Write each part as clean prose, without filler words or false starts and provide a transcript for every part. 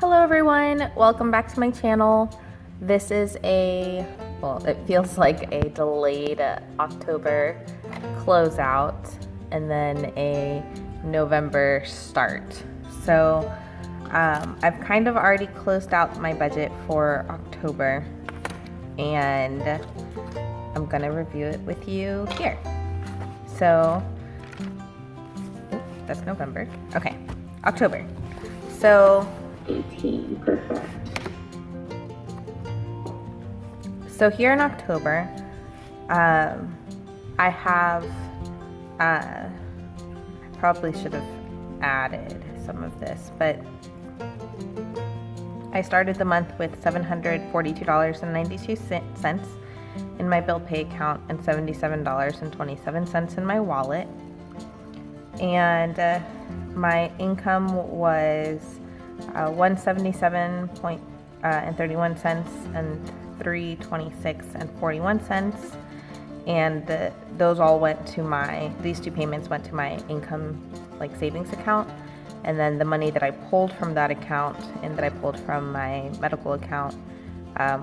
Hello everyone, welcome back to my channel. This is it feels like a delayed October closeout and then a November start. So I've kind of already closed out my budget for October and I'm gonna review it with you here. So, that's November. Okay, October. So 18, perfect. So here in October, I have, probably should have added some of this, but I started the month with $742.92 in my bill pay account and $77.27 in my wallet. And my income was $177.31 and $326.41, and those all went to these two payments went to my income savings account, and then the money that I pulled from that account and that I pulled from my medical account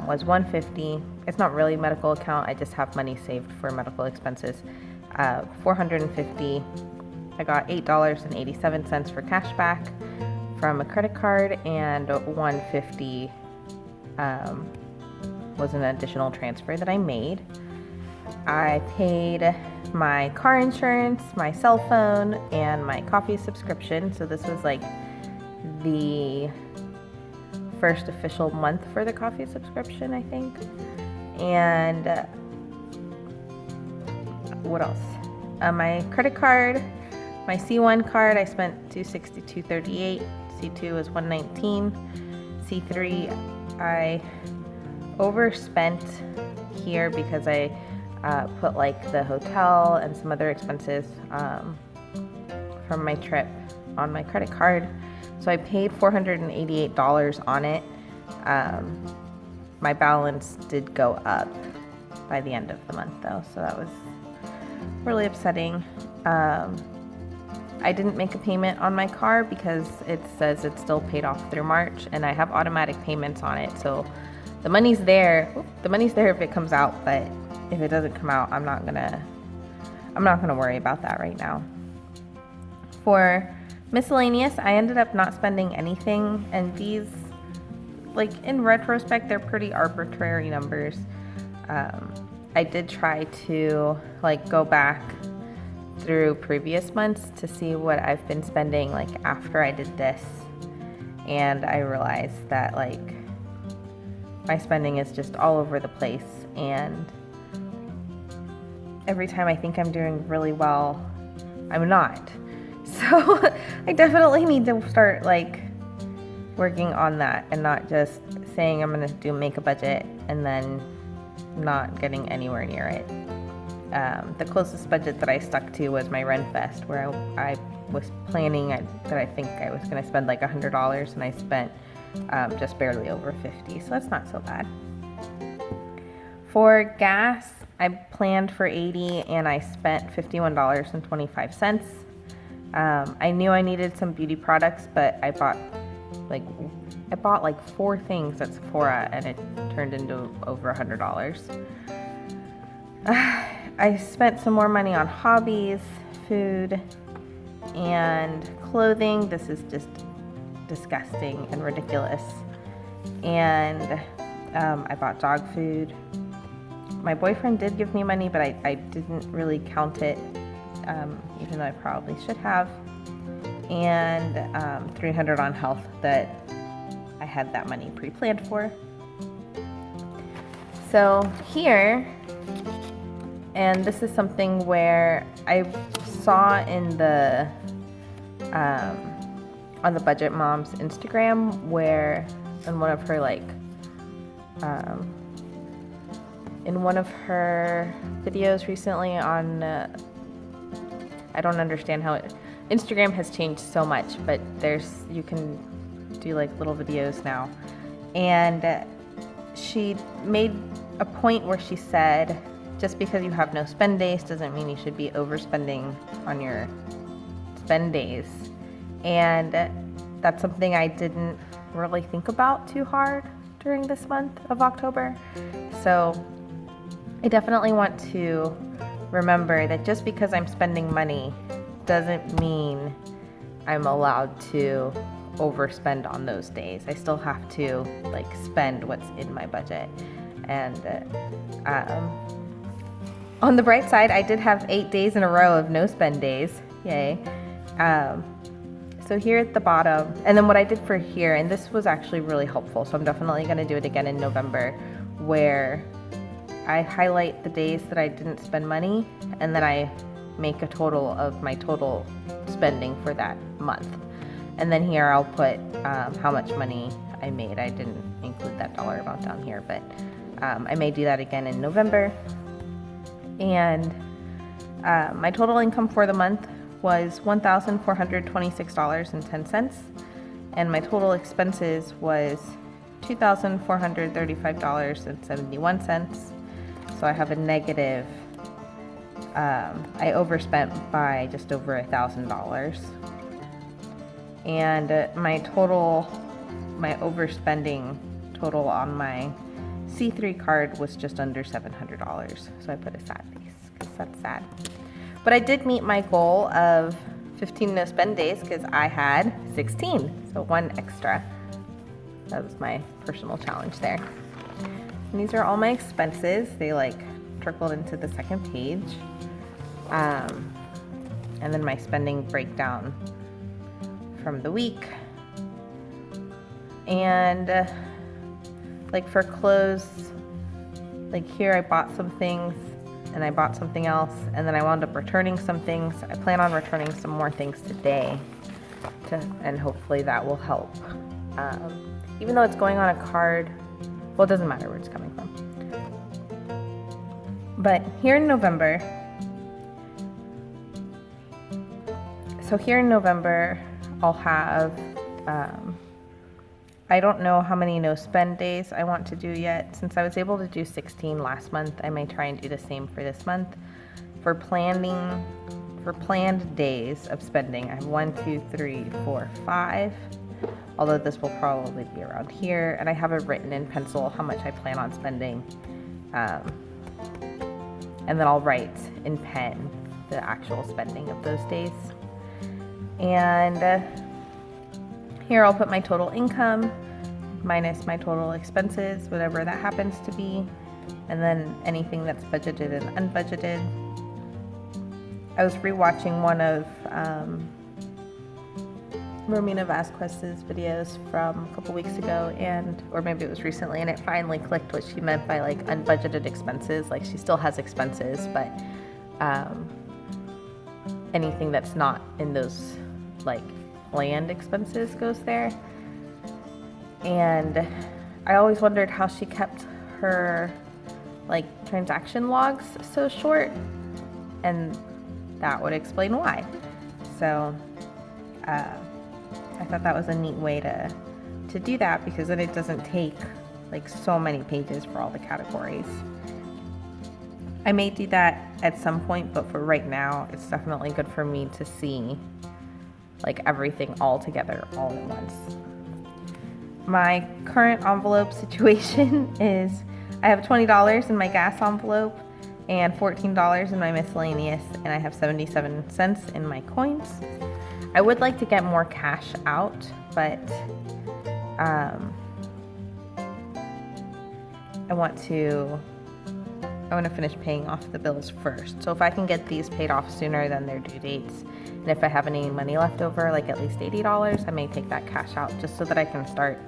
was $150. It's not really a medical account, I just have money saved for medical expenses. $450. I got $8.87 for cash back from a credit card, and $150 was an additional transfer that I made. I paid my car insurance, my cell phone, and my coffee subscription. So this was the first official month for the coffee subscription, I think. And what else? My credit card, my C1 card, I spent $262.38. C2 was $119. C3, I overspent here because I put the hotel and some other expenses from my trip on my credit card. So I paid $488 on it. My balance did go up by the end of the month though, so that was really upsetting. I didn't make a payment on my car because it says it's still paid off through March, and I have automatic payments on it, so the money's there. The money's there if it comes out, but if it doesn't come out, I'm not gonna worry about that right now. For miscellaneous, I ended up not spending anything, and these, in retrospect, they're pretty arbitrary numbers. I did try to go back through previous months to see what I've been spending after I did this, and I realized that my spending is just all over the place, and every time I think I'm doing really well, I'm not. So I definitely need to start working on that and not just saying I'm gonna make a budget and then not getting anywhere near it. The closest budget that I stuck to was my RenFest, where I was planning that I think I was going to spend $100, and I spent just barely over $50, so that's not so bad. For gas, I planned for $80 and I spent $51.25. I knew I needed some beauty products, but I bought 4 things at Sephora, and it turned into over $100. I spent some more money on hobbies, food, and clothing. This is just disgusting and ridiculous. And I bought dog food. My boyfriend did give me money, but I didn't really count it, even though I probably should have. And $300 on health that I had that money pre-planned for. So here, and this is something where I saw in the on the Budget Mom's Instagram, where in one of her videos recently on I don't understand how Instagram has changed so much, but you can do little videos now, and she made a point where she said, just because you have no spend days doesn't mean you should be overspending on your spend days. And that's something I didn't really think about too hard during this month of October. So I definitely want to remember that just because I'm spending money doesn't mean I'm allowed to overspend on those days. I still have to like spend what's in my budget. And on the bright side, I did have 8 days in a row of no spend days. Yay. So here at the bottom, and then what I did for here, and this was actually really helpful, so I'm definitely going to do it again in November, where I highlight the days that I didn't spend money, and then I make a total of my total spending for that month. And then here I'll put how much money I made. I didn't include that dollar amount down here, but I may do that again in November. And my total income for the month was $1,426.10, and my total expenses was $2,435.71. So I have a negative, I overspent by just over $1,000. And my overspending total on my C3 card was just under $700. So I put a sad face because that's sad. But I did meet my goal of 15 no spend days because I had 16, so one extra. That was my personal challenge there. And these are all my expenses. They like trickled into the second page. And then my spending breakdown from the week. And like for clothes, like here I bought some things and I bought something else, and then I wound up returning some things. I plan on returning some more things today, and hopefully that will help. Even though it's going on a card, well, it doesn't matter where it's coming from. But here in November, I'll have, I don't know how many no spend days I want to do yet. Since I was able to do 16 last month, I may try and do the same for this month. For planned days of spending, I have 1, 2, 3, 4, 5. Although this will probably be around here, and I have it written in pencil how much I plan on spending. And then I'll write in pen the actual spending of those days. And here I'll put my total income minus my total expenses, whatever that happens to be, and then anything that's budgeted and unbudgeted. I was rewatching one of Romina Vasquez's videos from a couple weeks ago, or maybe it was recently, and it finally clicked what she meant by like unbudgeted expenses. Like she still has expenses, but anything that's not in those like planned expenses goes there. And I always wondered how she kept her like transaction logs so short, and that would explain why. So I thought that was a neat way to do that, because then it doesn't take like so many pages for all the categories. I may do that at some point, but for right now, it's definitely good for me to see like everything all together all at once. My current envelope situation is I have $20 in my gas envelope and $14 in my miscellaneous, and I have 77 cents in my coins. I would like to get more cash out, but I want to finish paying off the bills first. So if I can get these paid off sooner than their due dates, and if I have any money left over, like at least $80, I may take that cash out just so that I can start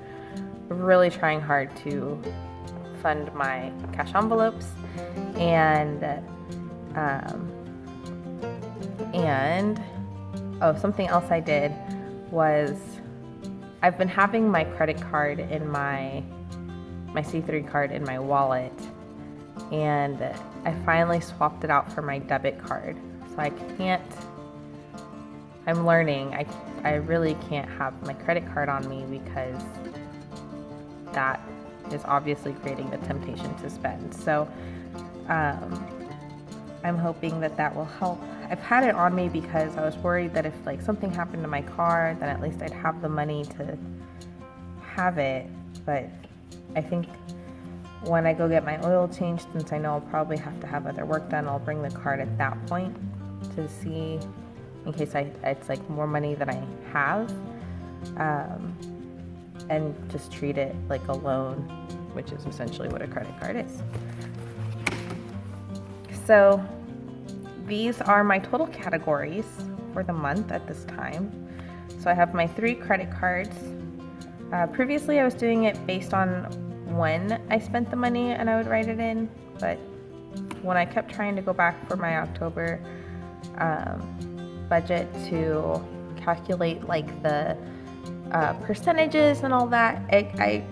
really trying hard to fund my cash envelopes. And something else I did was I've been having my credit card in my C3 card in my wallet, and I finally swapped it out for my debit card. So I'm learning, I really can't have my credit card on me, because that is obviously creating the temptation to spend. So I'm hoping that will help. I've had it on me because I was worried that if like something happened to my car, then at least I'd have the money to have it, but I think when I go get my oil changed, since I know I'll probably have to have other work done, I'll bring the card at that point to see in case it's like more money than I have, and just treat it like a loan, which is essentially what a credit card is. So these are my total categories for the month at this time. So I have my 3 credit cards. Previously I was doing it based on when I spent the money and I would write it in, but when I kept trying to go back for my October budget to calculate like the percentages and all that, I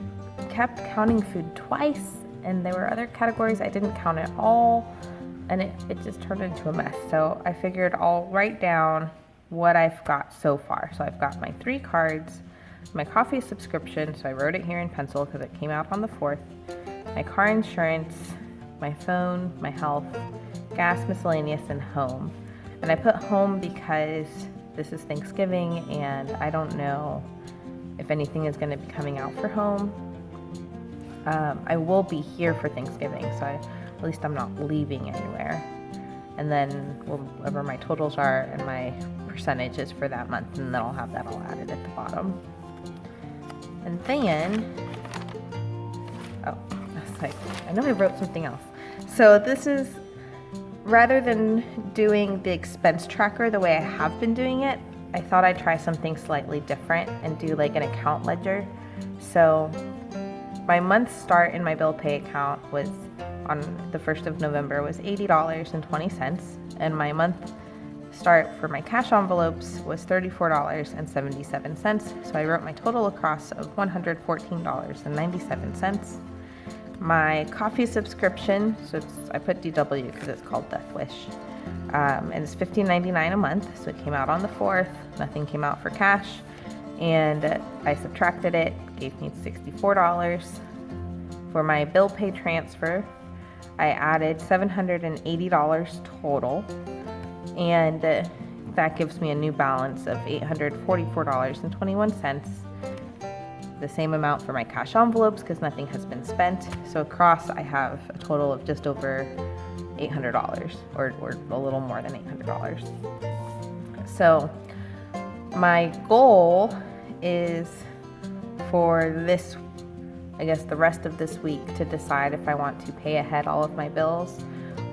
kept counting food twice, and there were other categories I didn't count at all, and it just turned into a mess. So I figured I'll write down what I've got so far. So I've got my 3 cards, my coffee subscription, so I wrote it here in pencil because it came out on the 4th, my car insurance, my phone, my health, gas, miscellaneous, and home. And I put home because this is Thanksgiving and I don't know if anything is going to be coming out for home. I will be here for Thanksgiving, so at least I'm not leaving anywhere. And then whatever my totals are and my percentages for that month, and then I'll have that all added at the bottom. And then, I know I wrote something else. So this is, rather than doing the expense tracker the way I have been doing it, I thought I'd try something slightly different and do like an account ledger. So my month start in my bill pay account was on the 1st of November was $80.20, and my month start for my cash envelopes was $34.77. So I wrote my total across of $114.97. My coffee subscription, so I put DW because it's called Death Wish, and it's $15.99 a month. So it came out on the 4th. Nothing came out for cash, and I subtracted it, gave me $64. For my bill pay transfer, I added $780 total, and that gives me a new balance of $844.21. The same amount for my cash envelopes because nothing has been spent. So across I have a total of just over $800, or a little more than $800. So my goal is for this, I guess the rest of this week, to decide if I want to pay ahead all of my bills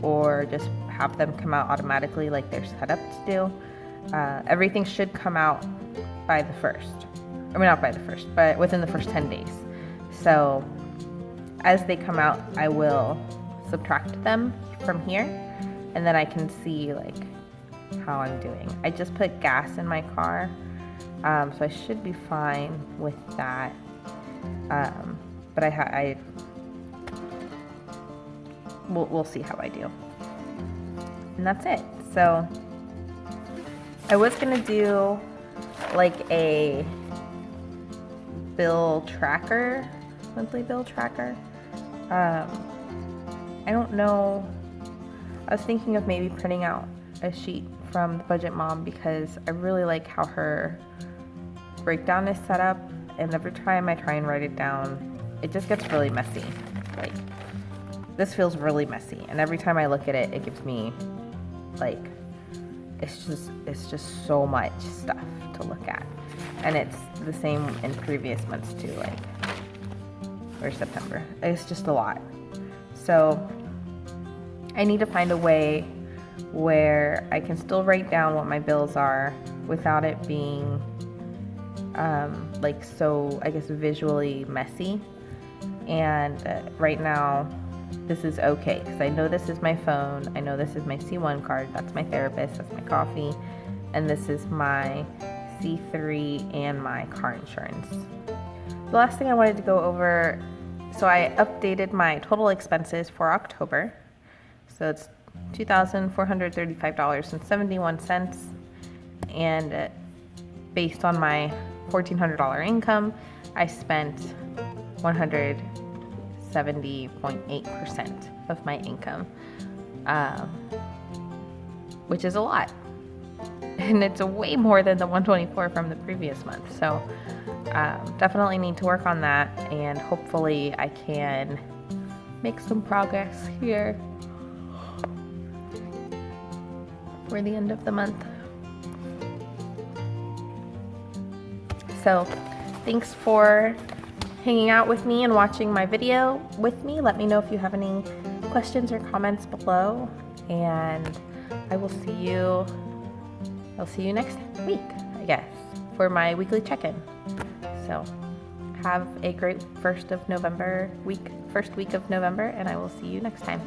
or just have them come out automatically like they're set up to do. Everything should come out by the 1st. I mean, not by the 1st, but within the first 10 days. So as they come out, I will subtract them from here, and then I can see like how I'm doing. I just put gas in my car, so I should be fine with that. But we'll see how I do. And that's it. So I was gonna do like a bill tracker, monthly bill tracker. I don't know. I was thinking of maybe printing out a sheet from the Budget Mom because I really like how her breakdown is set up, and every time I try and write it down, it just gets really messy. Like, this feels really messy, and every time I look at it, it gives me like, it's just so much stuff to look at. And it's the same in previous months too, like, or September. It's just a lot. So I need to find a way where I can still write down what my bills are without it being like, so I guess visually messy. And right now this is okay because I know this is my phone, I know this is my C1 card, that's my therapist, that's my coffee, and this is my C3 and my car insurance. The last thing I wanted to go over, so I updated my total expenses for October. So it's $2,435.71, and based on my $1,400 income, I spent 170.8% of my income, which is a lot. and it's way more than the 124 from the previous month. So definitely need to work on that, and hopefully I can make some progress here for the end of the month. So thanks for hanging out with me and watching my video with me. Let me know if you have any questions or comments below, and I'll see you next week, I guess, for my weekly check-in. So have a great first week of November, and I will see you next time.